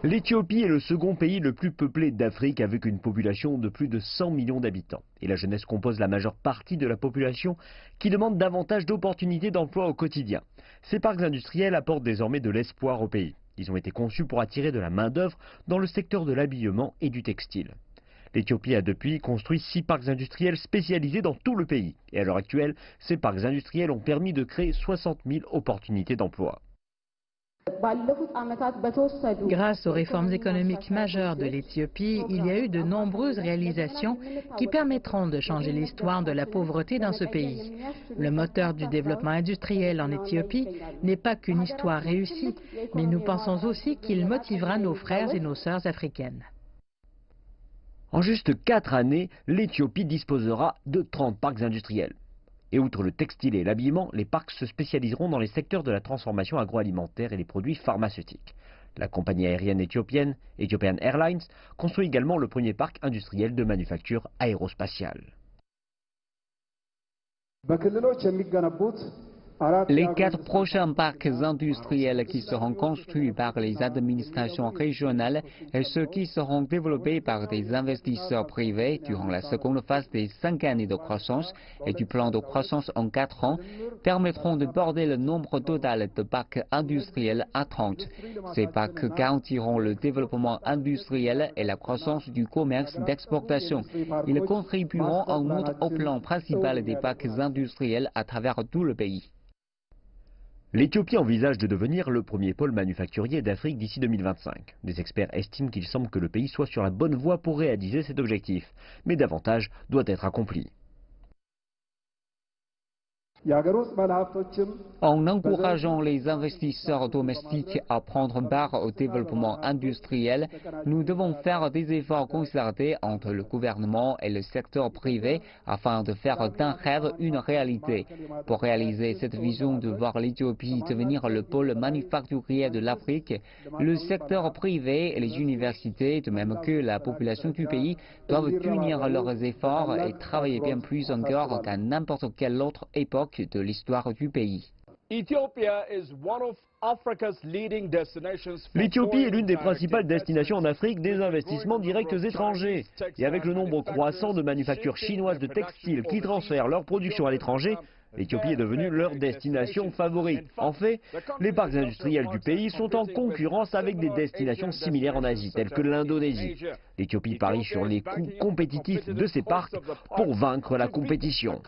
L'Éthiopie est le second pays le plus peuplé d'Afrique avec une population de plus de 100 millions d'habitants. Et la jeunesse compose la majeure partie de la population qui demande davantage d'opportunités d'emploi au quotidien. Ces parcs industriels apportent désormais de l'espoir au pays. Ils ont été conçus pour attirer de la main-d'œuvre dans le secteur de l'habillement et du textile. L'Éthiopie a depuis construit 6 parcs industriels spécialisés dans tout le pays. Et à l'heure actuelle, ces parcs industriels ont permis de créer 60 000 opportunités d'emploi. Grâce aux réformes économiques majeures de l'Éthiopie, il y a eu de nombreuses réalisations qui permettront de changer l'histoire de la pauvreté dans ce pays. Le moteur du développement industriel en Éthiopie n'est pas qu'une histoire réussie, mais nous pensons aussi qu'il motivera nos frères et nos sœurs africaines. En juste 4 années, l'Éthiopie disposera de 30 parcs industriels. Et outre le textile et l'habillement, les parcs se spécialiseront dans les secteurs de la transformation agroalimentaire et les produits pharmaceutiques. La compagnie aérienne éthiopienne, Ethiopian Airlines, construit également le premier parc industriel de manufacture aérospatiale. Les 4 prochains parcs industriels qui seront construits par les administrations régionales et ceux qui seront développés par des investisseurs privés durant la seconde phase des 5 années de croissance et du plan de croissance en 4 ans permettront de porter le nombre total de parcs industriels à 30. Ces parcs garantiront le développement industriel et la croissance du commerce d'exportation. Ils contribueront en outre au plan principal des parcs industriels à travers tout le pays. L'Éthiopie envisage de devenir le premier pôle manufacturier d'Afrique d'ici 2025. Des experts estiment qu'il semble que le pays soit sur la bonne voie pour réaliser cet objectif. Mais davantage doit être accompli. En encourageant les investisseurs domestiques à prendre part au développement industriel, nous devons faire des efforts concertés entre le gouvernement et le secteur privé afin de faire d'un rêve une réalité. Pour réaliser cette vision de voir l'Éthiopie devenir le pôle manufacturier de l'Afrique, le secteur privé et les universités, de même que la population du pays, doivent unir leurs efforts et travailler bien plus encore qu'à n'importe quelle autre époque de l'histoire du pays. L'Éthiopie est l'une des principales destinations en Afrique des investissements directs étrangers. Et avec le nombre croissant de manufactures chinoises de textiles qui transfèrent leur production à l'étranger, l'Éthiopie est devenue leur destination favorite. En fait, les parcs industriels du pays sont en concurrence avec des destinations similaires en Asie, telles que l'Indonésie. L'Éthiopie parie sur les coûts compétitifs de ces parcs pour vaincre la compétition.